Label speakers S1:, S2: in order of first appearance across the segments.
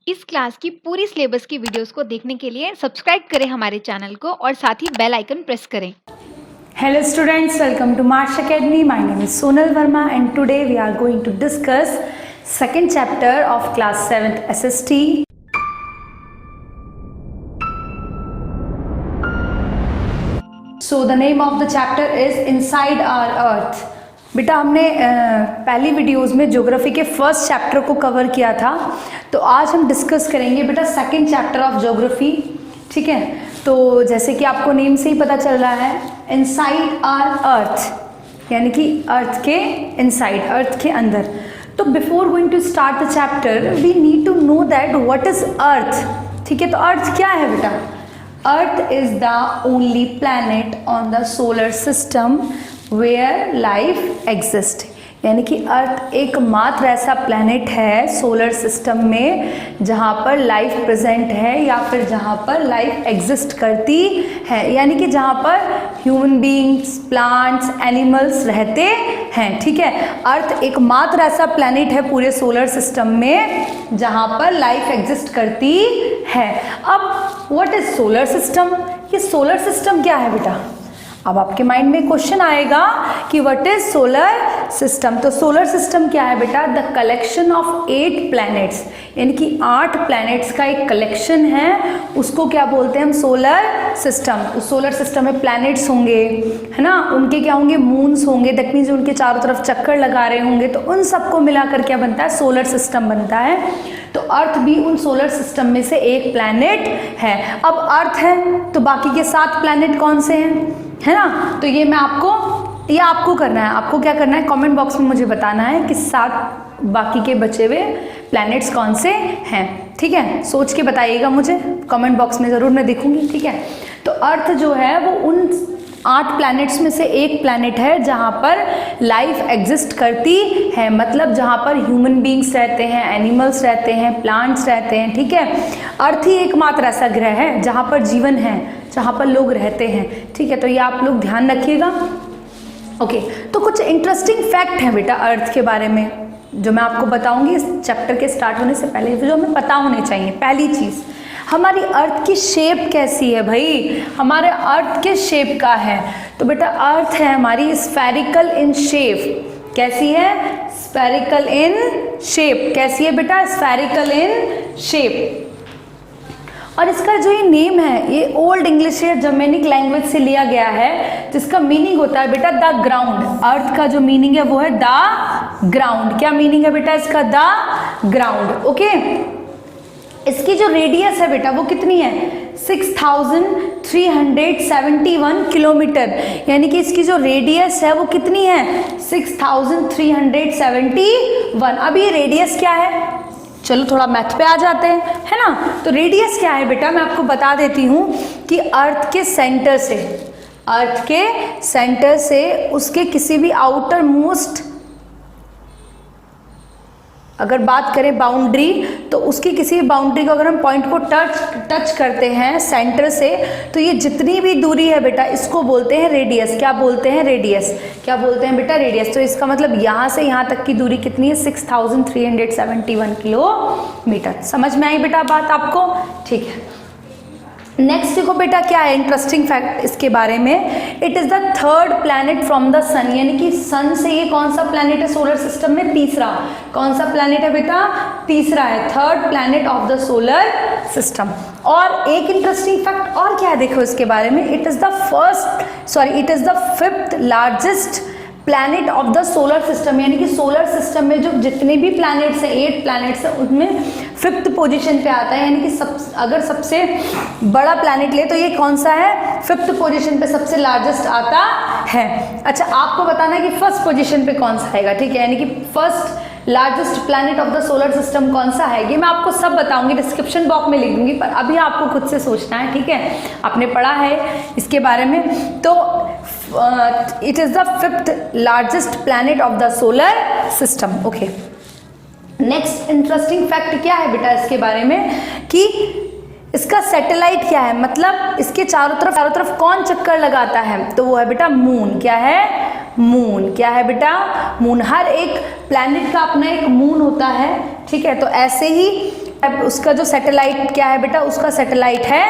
S1: इस क्लास की पूरी सिलेबस की वीडियोस को देखने के लिए सब्सक्राइब करें हमारे चैनल को और साथ ही बेल आइकन प्रेस करें।
S2: Hello students, welcome to Marsh Academy. My name is Sonal Verma and today we are going to discuss second chapter of class 7th SST. So the name of the chapter is Inside Our Earth. बेटा हमने पहली videos में geography के first chapter को cover किया था, तो आज हम डिस्कस करेंगे बेटा सेकंड चैप्टर ऑफ ज्योग्राफी। ठीक है, तो जैसे कि आपको नेम से ही पता चल रहा है, इनसाइड आवर अर्थ, यानी कि अर्थ के इनसाइड, अर्थ के अंदर। तो before going to start the chapter we need to know that what is Earth. ठीक है, तो अर्थ क्या है बेटा? Earth is the only planet on the solar system where life exist, यानी कि अर्थ एकमात्र ऐसा प्लैनेट है सोलर सिस्टम में जहाँ पर लाइफ प्रेजेंट है या फिर जहाँ पर लाइफ एग्जिस्ट करती है, यानी कि जहाँ पर ह्यूमन बीइंग्स, प्लांट्स, एनिमल्स रहते हैं। ठीक है, अर्थ एकमात्र ऐसा प्लैनेट है पूरे सोलर सिस्टम में जहाँ पर लाइफ एग्जिस्ट करती है। अब व्हाट इज सोलर सिस्टम? ये सोलर सिस्टम क्या है बेटा? अब आपके माइंड में क्वेश्चन आएगा कि व्हाट इज सोलर सिस्टम। तो सोलर सिस्टम क्या है बेटा? द कलेक्शन ऑफ 8 प्लैनेट्स, यानी कि 8 प्लैनेट्स का एक कलेक्शन है, उसको क्या बोलते हैं हम? Solar system. उस सोलर सिस्टम में प्लैनेट्स होंगे, है ना, उनके क्या होंगे? मून्स होंगे, दैट मीन्स उनके चारों तरफ चक्कर लगा रहे होंगे, तो उन सबको मिलाकर क्या बनता है? सोलर सिस्टम बनता है। तो अर्थ भी उन सोलर सिस्टम में से एक प्लैनेट है। अब अर्थ है तो बाकी के 7 प्लैनेट कौन से हैं, है ना? तो ये आपको करना है। आपको क्या करना है? कमेंट बॉक्स में मुझे बताना है कि 7 बाकी के बचे हुए प्लैनेट्स कौन से हैं। ठीक है, सोच के बताइएगा मुझे, कमेंट बॉक्स में ज़रूर मैं देखूंगी। ठीक है, तो अर्थ जो है वो उन 8 प्लैनेट्स में से एक प्लैनेट है जहाँ पर लाइफ एग्जिस्ट करती है, मतलब जहाँ पर ह्यूमन बीइंग्स रहते हैं, एनिमल्स रहते हैं, प्लांट्स रहते हैं। ठीक है, अर्थ ही एकमात्र ऐसा ग्रह है जहाँ पर जीवन है, जहाँ पर लोग रहते हैं। ठीक है, तो ये आप लोग ध्यान रखिएगा। ओके, तो कुछ इंटरेस्टिंग फैक्ट हैं बेटा अर्थ के बारे में जो मैं आपको बताऊंगी इस चैप्टर के स्टार्ट होने से पहले, जो हमें पता होने चाहिए। पहली चीज़, हमारी अर्थ की शेप कैसी है भाई? हमारे अर्थ के शेप का है तो बेटा अर्थ है हमारी स्फेरिकल इन शेप। कैसी है? Spherical in shape. कैसी है बेटा? Spherical in shape. और इसका जो ये नेम है ये ओल्ड इंग्लिश या जर्मेनिक लैंग्वेज से लिया गया है, जिसका मीनिंग होता है बेटा द ग्राउंड। अर्थ का जो मीनिंग है वो है द ग्राउंड। क्या मीनिंग है बेटा इसका? The ground. ओके, इसकी जो रेडियस है बेटा वो कितनी है? 6371 किलोमीटर, यानी कि इसकी जो रेडियस है वो कितनी है? 6371। अब ये रेडियस क्या है? चलो थोड़ा मैथ पे आ जाते हैं, है ना। तो रेडियस क्या है बेटा? मैं आपको बता देती हूँ कि अर्थ के सेंटर से उसके किसी भी आउटर मोस्ट, अगर बात करें बाउंड्री, तो उसकी किसी बाउंड्री को अगर हम पॉइंट को टच करते हैं सेंटर से, तो ये जितनी भी दूरी है बेटा इसको बोलते हैं रेडियस। क्या बोलते हैं? रेडियस। क्या बोलते हैं बेटा? रेडियस। तो इसका मतलब यहाँ से यहाँ तक की दूरी कितनी है? 6371 किलोमीटर। समझ में आई बेटा बात आपको? ठीक है, नेक्स्ट देखो बेटा क्या है इंटरेस्टिंग फैक्ट इसके बारे में। It is the 3rd planet from the sun, यानी कि सन से ये कौन सा प्लैनेट है सोलर सिस्टम में? तीसरा। कौन सा प्लैनेट है बेटा? तीसरा है, 3rd planet of the solar system. और एक इंटरेस्टिंग फैक्ट और क्या है देखो इसके बारे में। It is the 5th largest planet of the solar system, यानी कि सोलर सिस्टम में जो जितने भी प्लैनेट्स हैं, 8 प्लैनेट्स हैं, उनमें 5th पोजीशन पे आता है, यानी कि अगर सबसे बड़ा प्लैनेट ले तो ये कौन सा है? 5th पोजीशन पे सबसे लार्जेस्ट आता है। अच्छा, आपको बताना है कि 1st पोजीशन पे कौन सा आएगा। ठीक है, यानी कि 1st largest planet of the solar system कौन सा है, ये मैं आपको सब बताऊंगी, डिस्क्रिप्शन बॉक्स में लिख दूंगी, पर अभी आपको खुद से सोचना है। ठीक है, आपने पढ़ा है इसके बारे में। तो it is the 5th largest planet of the solar system. Okay, next interesting fact क्या है बेटा इसके बारे में कि इसका सैटेलाइट क्या है, मतलब इसके चारों तरफ कौन चक्कर लगाता है? तो वो है बेटा मून। क्या है? मून। क्या है बेटा? मून। हर एक प्लैनेट का अपना एक मून होता है। ठीक है, तो ऐसे ही उसका जो सैटेलाइट क्या है बेटा, उसका सैटेलाइट है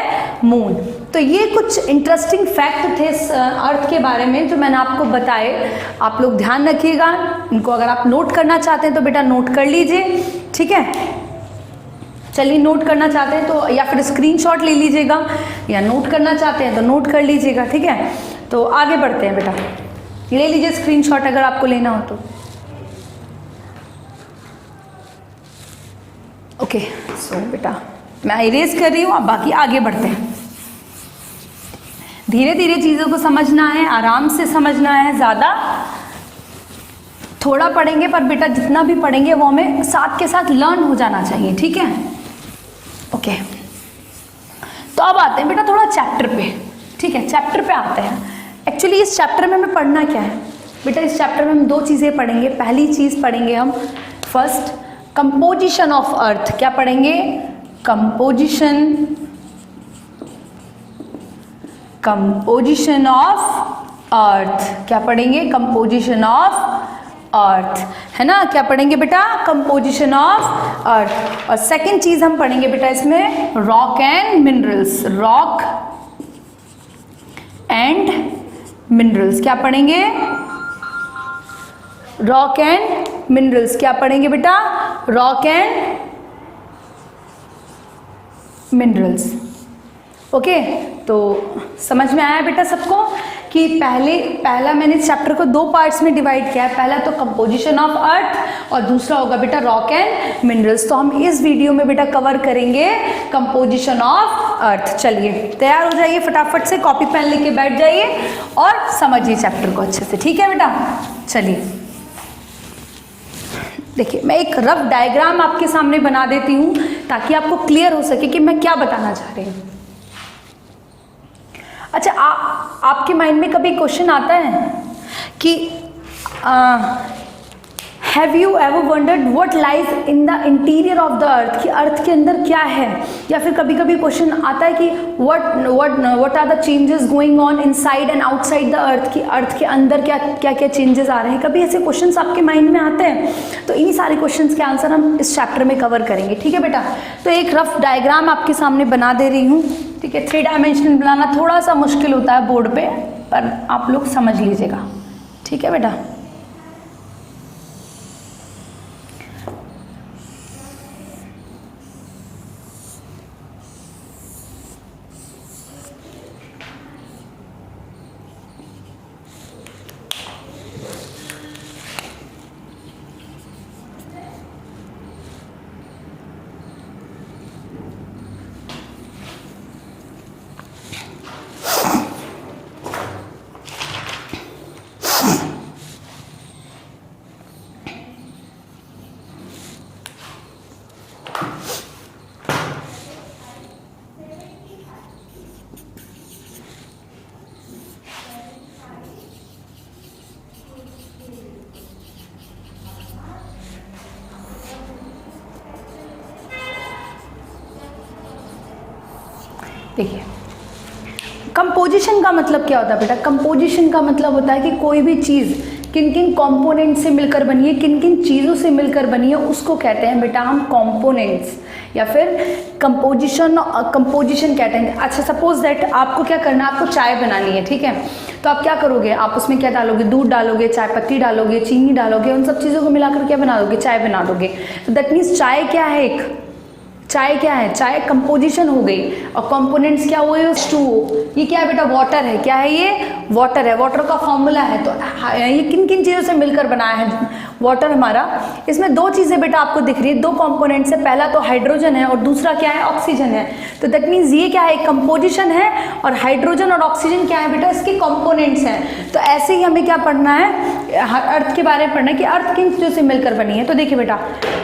S2: मून। तो ये कुछ इंटरेस्टिंग फैक्ट थे अर्थ के बारे में जो मैंने आपको बताए। आप लोग ध्यान रखिएगा इनको, अगर आप नोट करना चाहते हैं तो बेटा नोट कर लीजिए, ठीक है। चलिए नोट करना चाहते हैं तो या फिर स्क्रीनशॉट ले लीजिएगा, या नोट करना चाहते हैं तो नोट कर लीजिएगा, ठीक है। तो आगे बढ़ते हैं बेटा, ले लीजिए स्क्रीनशॉट अगर आपको लेना हो तो। ओके सो बेटा मैं इरेज कर रही हूँ, अब बाकी आगे बढ़ते हैं। धीरे धीरे चीज़ों को समझना है, आराम से समझना है, ज़्यादा थोड़ा पढ़ेंगे पर बेटा जितना भी पढ़ेंगे वो हमें साथ के साथ लर्न हो जाना चाहिए, ठीक है। ओके तो अब आते हैं बेटा थोड़ा चैप्टर पे, ठीक है। चैप्टर पे आते हैं। एक्चुअली इस चैप्टर में हमें पढ़ना क्या है बेटा, इस चैप्टर में हम दो चीज़ें पढ़ेंगे। पहली चीज़ पढ़ेंगे हम फर्स्ट कंपोजिशन ऑफ अर्थ। क्या पढ़ेंगे? Composition of earth. क्या पढ़ेंगे? कंपोजिशन ऑफ अर्थ, है ना। क्या पढ़ेंगे बेटा? Composition of earth. और सेकंड चीज हम पढ़ेंगे बेटा इसमें rock and minerals. Rock and minerals. क्या पढ़ेंगे? Rock and minerals. क्या पढ़ेंगे बेटा? Rock and minerals. ओके तो समझ में आया बेटा सबको कि पहला मैंने इस चैप्टर को दो पार्ट्स में डिवाइड किया है। पहला तो कंपोजिशन ऑफ अर्थ और दूसरा होगा बेटा रॉक एंड मिनरल्स। तो हम इस वीडियो में बेटा कवर करेंगे कंपोजिशन ऑफ अर्थ। चलिए तैयार हो जाइए, फटाफट से कॉपी पेन लेके बैठ जाइए और समझिए चैप्टर को अच्छे से, ठीक है बेटा। चलिए देखिए मैं एक रफ डायग्राम आपके सामने बना देती हूँ ताकि आपको क्लियर हो सके कि मैं क्या बताना चाह रही हूँ। अच्छा आपके माइंड में कभी क्वेश्चन आता है कि have you ever wondered what lies in the interior of the earth, कि अर्थ के अंदर क्या है। या फिर कभी कभी क्वेश्चन आता है कि what are the changes going on inside and outside the earth, कि अर्थ के अंदर क्या क्या चेंजेस आ रहे हैं। कभी ऐसे क्वेश्चंस आपके माइंड में आते हैं? तो इन्हीं सारे क्वेश्चंस के आंसर हम इस चैप्टर में कवर करेंगे, ठीक है बेटा। तो एक रफ डायग्राम आपके सामने बना दे रही हूँ, ठीक है। 3 डायमेंशनल बनाना थोड़ा सा मुश्किल होता है बोर्ड पे, पर आप लोग समझ लीजिएगा, ठीक है बेटा। देखिए कंपोजिशन का मतलब क्या होता है बेटा? कंपोजिशन का मतलब होता है कि कोई भी चीज़ किन किन कंपोनेंट से मिलकर बनी है, किन किन चीज़ों से मिलकर बनी है, उसको कहते हैं बेटा हम कंपोनेंट्स या फिर कंपोजिशन कहते हैं। अच्छा सपोज दैट आपको क्या करना है, आपको चाय बनानी है, ठीक है। तो आप क्या करोगे, आप उसमें क्या डालोगे? दूध डालोगे, चाय पत्ती डालोगे, चीनी डालोगे, उन सब चीज़ों को मिलाकर क्या बना दोगे? चाय बना दोगे। तो दैट मीन्स चाय क्या है? चाय क्या है? चाय कंपोजिशन हो गई। और कंपोनेंट्स क्या हुए? H2O। ये क्या है बेटा? वाटर है। क्या है ये? वाटर है। वाटर का फॉर्मूला है। तो ये किन किन चीज़ों से मिलकर बनाया है वाटर हमारा? इसमें दो चीज़ें बेटा आपको दिख रही है, दो कंपोनेंट्स है। पहला तो हाइड्रोजन है और दूसरा क्या है? ऑक्सीजन है। तो दैट मीन्स ये क्या है? कंपोजिशन है और हाइड्रोजन और ऑक्सीजन क्या है बेटा? इसके कंपोनेंट्स हैं। तो ऐसे ही हमें क्या पढ़ना है? अर्थ के बारे में पढ़ना है कि अर्थ किन चीज़ों से मिलकर बनी है। तो देखिए बेटा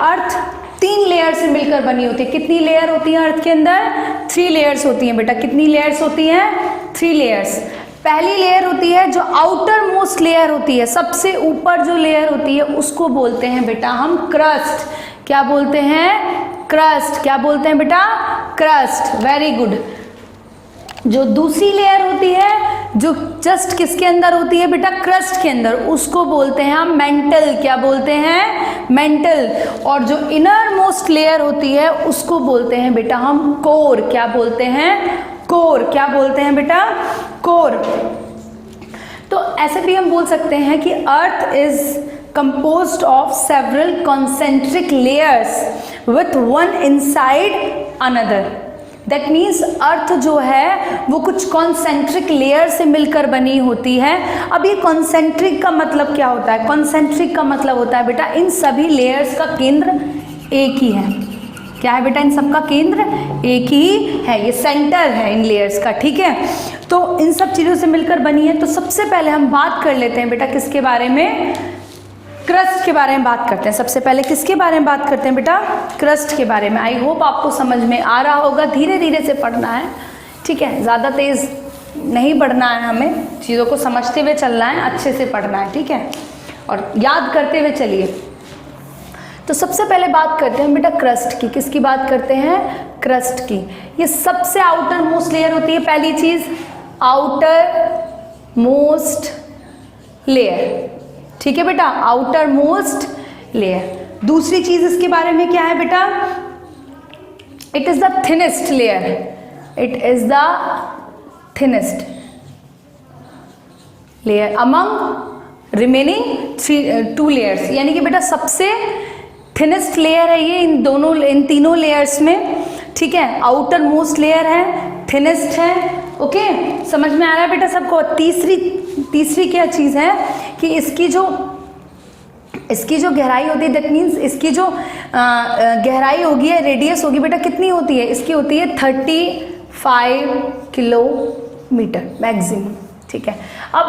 S2: अर्थ 3 लेयर से मिलकर बनी होती है। कितनी लेयर होती है अर्थ के अंदर? 3 लेयर्स होती हैं बेटा। कितनी लेयर्स होती हैं? 3 लेयर्स। पहली लेयर होती है जो आउटर मोस्ट लेयर होती है, सबसे ऊपर जो लेयर होती है उसको बोलते हैं बेटा हम क्रस्ट। क्या बोलते हैं? क्रस्ट। क्या बोलते हैं बेटा? क्रस्ट। Very good. जो दूसरी लेयर होती है जो जस्ट किसके अंदर होती है बेटा, क्रस्ट के अंदर, उसको बोलते हैं हम मेंटल। क्या बोलते हैं, मेंटल। और जो इनर मोस्ट लेयर होती है उसको बोलते हैं बेटा हम कोर। क्या बोलते हैं, कोर। क्या बोलते हैं बेटा, कोर। तो ऐसे भी हम बोल सकते हैं कि earth is composed of several concentric layers with one inside another. That means अर्थ जो है वो कुछ कॉन्सेंट्रिक लेयर से मिलकर बनी होती है। अब ये कॉन्सेंट्रिक का मतलब क्या होता है, कॉन्सेंट्रिक का मतलब होता है बेटा इन सभी लेयर्स का केंद्र एक ही है। क्या है बेटा, इन सब का केंद्र एक ही है, ये सेंटर है इन लेयर्स का, ठीक है। तो इन सब चीज़ों से मिलकर बनी है। तो सबसे पहले हम बात कर लेते हैं बेटा किसके बारे में, क्रस्ट के बारे में बात करते हैं। सबसे पहले किसके बारे में बात करते हैं बेटा, क्रस्ट के बारे में। आई होप आपको समझ में आ रहा होगा। धीरे धीरे से पढ़ना है, ठीक है, ज़्यादा तेज़ नहीं पढ़ना है, हमें चीज़ों को समझते हुए चलना है, अच्छे से पढ़ना है, ठीक है, और याद करते हुए चलिए। तो सबसे पहले बात करते हैं बेटा क्रस्ट की। किसकी बात करते हैं, क्रस्ट की। ये सबसे आउटर मोस्ट लेयर होती है। पहली चीज़ आउटर मोस्ट लेयर, ठीक है बेटा, आउटर मोस्ट लेयर। दूसरी चीज इसके बारे में क्या है बेटा, it is the thinnest layer. It is the thinnest layer among remaining 2 layers. यानी कि बेटा सबसे थिनेस्ट लेयर है ये इन तीनों लेयर्स में, ठीक है। आउटर मोस्ट लेयर है, थिनेस्ट है, ओके, समझ में आ रहा है बेटा सबको। तीसरी क्या चीज़ है कि इसकी जो गहराई होती है, दैट मीन्स इसकी जो गहराई होगी है, रेडियस होगी बेटा, कितनी होती है, इसकी होती है 35 किलोमीटर मैक्सिमम, ठीक है। अब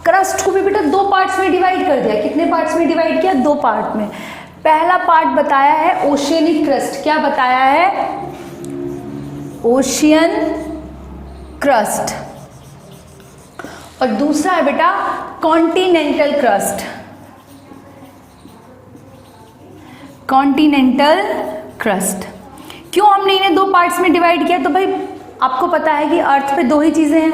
S2: क्रस्ट को भी बेटा 2 पार्ट्स में डिवाइड कर दिया। कितने पार्ट्स में डिवाइड किया, 2 पार्ट में। पहला पार्ट बताया है ओशियनिक क्रस्ट। क्या बताया है, ओशियन क्रस्ट। और दूसरा है बेटा कॉन्टिनेंटल क्रस्ट। Continental crust. क्यों हमने इन्हें 2 पार्ट्स में डिवाइड किया, तो भाई आपको पता है कि अर्थ पे 2 ही चीज़ें हैं,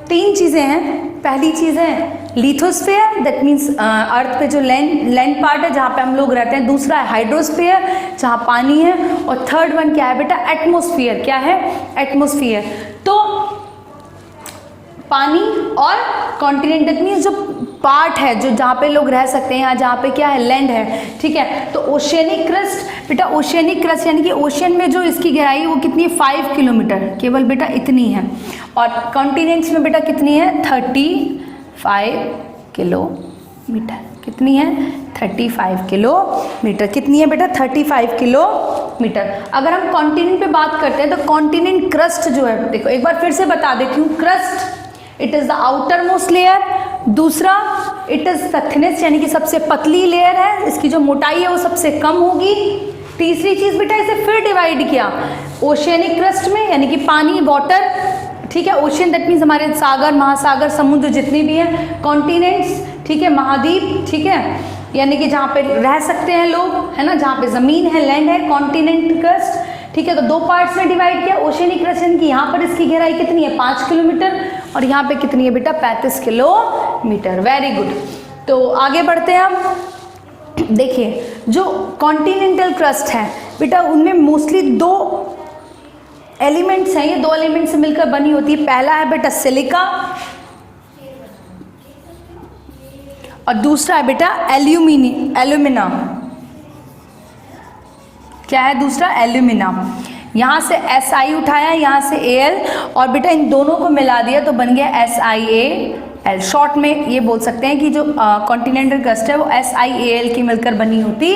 S2: 3 चीज़ें हैं। पहली चीज़ है लिथोस्फीयर, दैट मीन्स अर्थ पे जो लैंड पार्ट है जहाँ पे हम लोग रहते हैं। दूसरा है हाइड्रोस्फीयर जहाँ पानी है। और थर्ड वन क्या है बेटा, एटमॉस्फेयर। क्या है, एटमॉस्फेयर। तो पानी और कॉन्टिनेंट, दैट मीन्स जो पार्ट है जो जहाँ पे लोग रह सकते हैं, यहाँ जहाँ पे क्या है, लैंड है, ठीक है। तो ओशियनिक क्रस्ट बेटा, ओशियनिक क्रस्ट यानी कि ओशियन में जो इसकी गहराई है वो कितनी है, 5 किलोमीटर, केवल बेटा इतनी है। और कॉन्टिनेंट्स में बेटा कितनी है, 35 किलोमीटर। कितनी है, 35 किलोमीटर। कितनी है बेटा, 35 किलोमीटर। अगर हम कॉन्टिनेंट पे बात करते हैं तो कॉन्टिनेंट क्रस्ट जो है, देखो एक बार फिर से बता देती हूँ, crust it is the outer most layer. दूसरा इट इज़ द थिनेस्ट यानी कि सबसे पतली लेयर है, इसकी जो मोटाई है वो सबसे कम होगी। तीसरी चीज़ बेटा इसे फिर डिवाइड किया ओशियनिक क्रस्ट में, यानी कि पानी, वाटर, ठीक है। ओशियन दैट मीन्स हमारे सागर, महासागर, समुद्र जितने भी हैं। कॉन्टिनेंट्स, ठीक है, महाद्वीप, ठीक है, यानी कि जहाँ पे रह सकते हैं लोग, है ना, जहाँ पे ज़मीन है, लैंड है, कॉन्टिनेंट क्रस्ट, ठीक है। तो 2 पार्ट्स में डिवाइड किया ओशियनिक क्रस्ट, यानी कि यहाँ पर इसकी गहराई कितनी है, 5 किलोमीटर, और यहाँ पे कितनी है बेटा, 35 किलोमीटर। Very good. तो आगे बढ़ते हैं हम। देखिए जो कॉन्टिनेंटल क्रस्ट है बेटा, उनमें मोस्टली 2 एलिमेंट्स हैं। ये 2 एलिमेंट से मिलकर बनी होती है। पहला है बेटा सिलिका और दूसरा है बेटा एल्यूमिना। क्या है दूसरा, एल्यूमिना। यहाँ से SI उठाया, यहाँ से Al, और बेटा इन दोनों को मिला दिया तो बन गया SiAl। शॉर्ट में ये बोल सकते हैं कि जो कॉन्टिनेंटल क्रस्ट है वो SiAl की मिलकर बनी होती,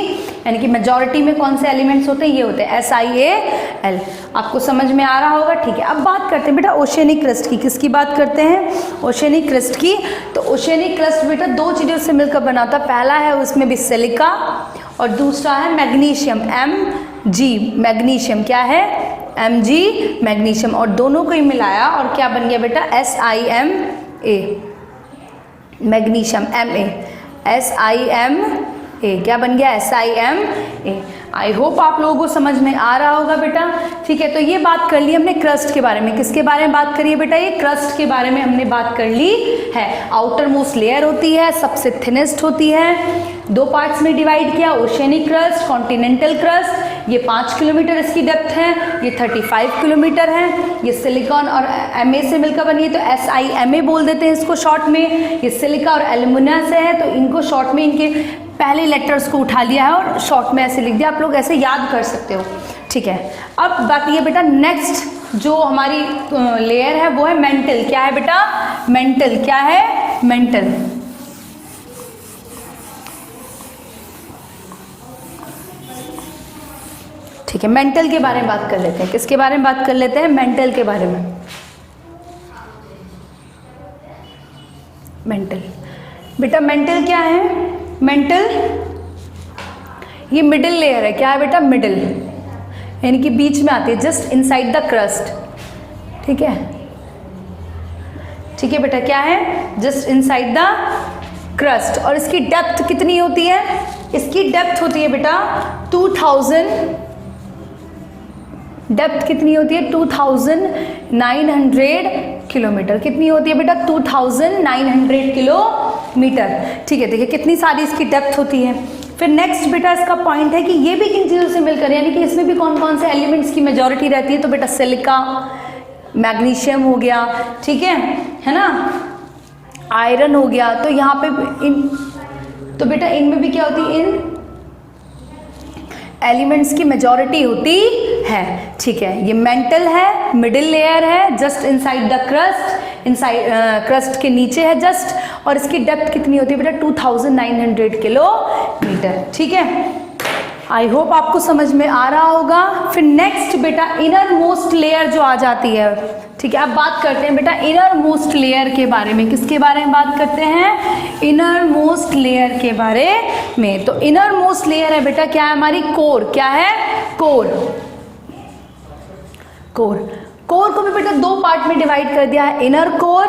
S2: यानी कि मेजॉरिटी में कौन से एलिमेंट्स होते हैं, ये होते हैं SiAl। आपको समझ में आ रहा होगा, ठीक है। अब बात करते हैं बेटा ओशियनिक क्रस्ट की। किसकी बात करते हैं, ओशियनिक क्रस्ट की। तो ओशियनिक क्रस्ट बेटा 2 चीज़ों से मिलकर बना होता है। पहला है उसमें भी सिलिका और दूसरा है मैग्नीशियम, Mg, मैग्नीशियम। क्या है, Mg, मैग्नीशियम। और दोनों को ही मिलाया और क्या बन गया बेटा, SiMa, मैग्नीशियम, Ma, SiMa। क्या बन गया, SiMa। आई होप आप लोगों को समझ में आ रहा होगा बेटा। ठीक है, तो ये बात कर ली हमने क्रस्ट के बारे में। किसके बारे में बात करी है बेटा? ये क्रस्ट के बारे में हमने बात कर ली है। आउटर मोस्ट लेयर होती है, सबसे थिनेस्ट होती है, दो पार्ट्स में डिवाइड किया, ओशियनिक क्रस्ट, कॉन्टिनेंटल क्रस्ट। ये 5 किलोमीटर इसकी डेप्थ है, ये 35 किलोमीटर है। ये सिलिकॉन और Ma से मिलकर बनी है, तो SiMa बोल देते हैं इसको शॉर्ट में। ये सिलिका और एल्यूमिनियम से है, तो इनको शॉर्ट में इनके पहले लेटर्स को उठा लिया है और शॉर्ट में ऐसे लिख दिया। आप लोग ऐसे याद कर सकते हो। ठीक है, अब बात ये बेटा, नेक्स्ट जो हमारी लेयर है वो है मेंटल। क्या है बेटा? मेंटल। क्या है? मेंटल। ठीक है, मेंटल के बारे में बात कर लेते हैं। किसके बारे में बात कर लेते हैं? मेंटल के बारे में। मेंटल बेटा, मेंटल क्या है? मेंटल ये मिडिल लेयर है। क्या है बेटा? मिडिल, यानी कि बीच में आती है, जस्ट इनसाइड द क्रस्ट। ठीक है, ठीक है बेटा, क्या है? Just inside the crust. और इसकी डेप्थ कितनी होती है? इसकी डेप्थ होती है बेटा 2000। डेप्थ कितनी होती है? 2900 किलोमीटर। कितनी होती है बेटा? 2900 किलोमीटर। ठीक है, देखिए कितनी सारी इसकी डेप्थ होती है। फिर नेक्स्ट बेटा इसका पॉइंट है कि ये भी किन चीज़ों से मिलकर, यानी कि इसमें भी कौन कौन से एलिमेंट्स की मेजॉरिटी रहती है? तो बेटा सिलिका, मैग्नीशियम हो गया, ठीक है ना, आयरन हो गया। तो यहाँ पे तो बेटा इनमें भी क्या होती है? इन एलिमेंट्स की मेजॉरिटी होती है। ठीक है, ये मेंटल है, मिडिल लेयर है, just inside the crust, inside crust के नीचे है जस्ट। और इसकी डेप्थ कितनी होती है बेटा? 2900 किलोमीटर। ठीक है, आई होप आपको समझ में आ रहा होगा। फिर नेक्स्ट बेटा इनर मोस्ट लेयर जो आ जाती है। ठीक है, अब बात करते हैं बेटा इनर मोस्ट लेयर के बारे में। किसके बारे में बात करते हैं? इनर मोस्ट लेयर के बारे में। तो इनर मोस्ट लेयर है बेटा, क्या है हमारी? कोर। क्या है? कोर। कोर, कोर को भी बेटा दो पार्ट में डिवाइड कर दिया है, इनर कोर,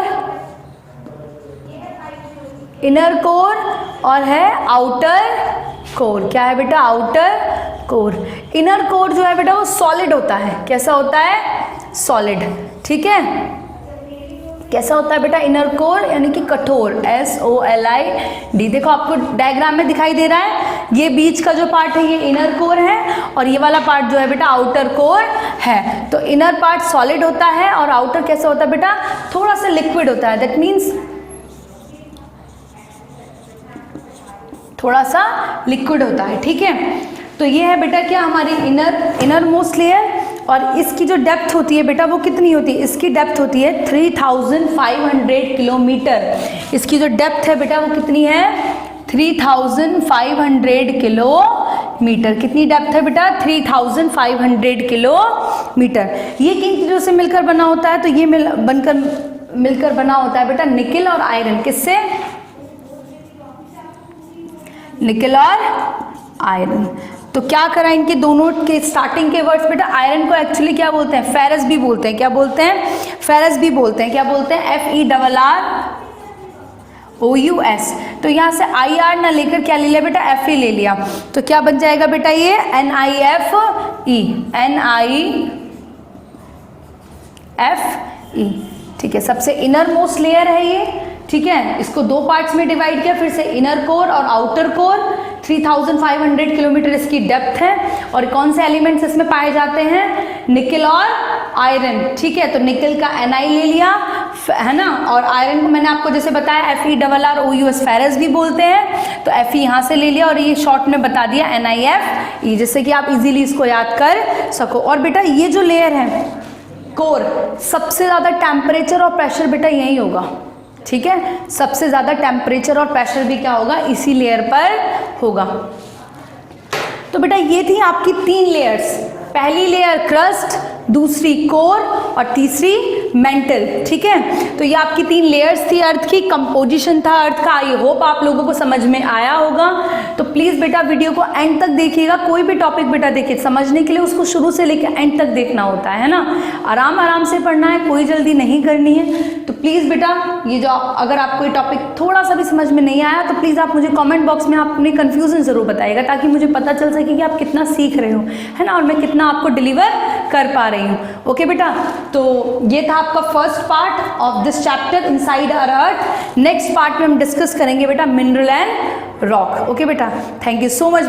S2: इनर कोर और है आउटर कोर। क्या है बेटा? Outer core. इनर कोर जो है बेटा वो सॉलिड होता है। कैसा होता है? सॉलिड। ठीक है, कैसा होता है बेटा? इनर कोर यानी कि कठोर, SOLID। देखो आपको डायग्राम में दिखाई दे रहा है, ये बीच का जो पार्ट है ये इनर कोर है और ये वाला पार्ट जो है बेटा आउटर कोर है। तो इनर पार्ट सॉलिड होता है और आउटर कैसा होता है बेटा? थोड़ा सा लिक्विड होता है। दैट मीन्स थोड़ा सा लिक्विड होता है। ठीक है, तो ये है बेटा क्या हमारी इनर मोस्ट लेयर। और इसकी जो डेप्थ होती है बेटा वो कितनी होती है? इसकी डेप्थ होती है 3500 किलोमीटर। इसकी जो डेप्थ है बेटा वो कितनी है? 3500 किलोमीटर। कितनी डेप्थ है बेटा? 3500 किलोमीटर। ये किन चीज़ों से मिलकर बना होता है? तो ये मिलकर बना होता है बेटा निकेल और आयरन। किससे? निकेल और आयरन। तो क्या करा इनके दोनों के स्टार्टिंग के वर्ड्स बेटा? आयरन को एक्चुअली क्या बोलते हैं? फेरस भी बोलते हैं। क्या बोलते हैं? फेरस भी बोलते हैं। क्या बोलते हैं? FERROUS। तो यहाँ से IR ना लेकर क्या ले लिया बेटा? FE ले लिया। तो क्या बन जाएगा बेटा? ये NiFe। NiFe। ठीक है, सबसे इनर मोस्ट लेयर है ये। ठीक है, इसको दो पार्ट्स में डिवाइड किया, फिर से इनर कोर और आउटर कोर। 3500 किलोमीटर इसकी डेप्थ है। और कौन से एलिमेंट्स इसमें पाए जाते हैं? निकेल और आयरन। ठीक है, तो निकेल का Ni ले लिया है ना, और आयरन को मैंने आपको जैसे बताया FERROUS फेरस भी बोलते हैं। तो Fe यहाँ से ले लिया और ये शॉर्ट में बता दिया NiFe, जिससे कि आप इजीली इसको याद कर सको। और बेटा ये जो लेयर है कोर, सबसे ज़्यादा टेम्परेचर और प्रेशर बेटा यही होगा। ठीक है, सबसे ज़्यादा टेम्परेचर और प्रेशर भी क्या होगा? इसी लेयर पर होगा। तो बेटा ये थी आपकी 3 लेयर्स। पहली लेयर क्रस्ट, दूसरी कोर और तीसरी मेंटल। ठीक है, तो ये आपकी 3 लेयर्स थी अर्थ की, कंपोजिशन था अर्थ का। आई होप आप लोगों को समझ में आया होगा। तो प्लीज़ बेटा वीडियो को एंड तक देखिएगा। कोई भी टॉपिक बेटा देखिए, समझने के लिए उसको शुरू से लेकर एंड तक देखना होता है ना। आराम आराम से पढ़ना है, कोई जल्दी नहीं करनी है। तो प्लीज़ बेटा ये जो अगर आपको ये टॉपिक थोड़ा सा भी समझ में नहीं आया तो प्लीज़ आप मुझे कमेंट बॉक्स में आप अपनी कन्फ्यूज़न ज़रूर बताइएगा, ताकि मुझे पता चल सके कि आप कितना सीख रहे हो, है ना, और मैं कितना आपको डिलीवर कर पा रही हूँ। ओके बेटा, तो ये था आपका first part of this chapter inside our earth. Next part में हम डिस्कस करेंगे बेटा मिनरल एंड रॉक। ओके बेटा, थैंक यू सो मच।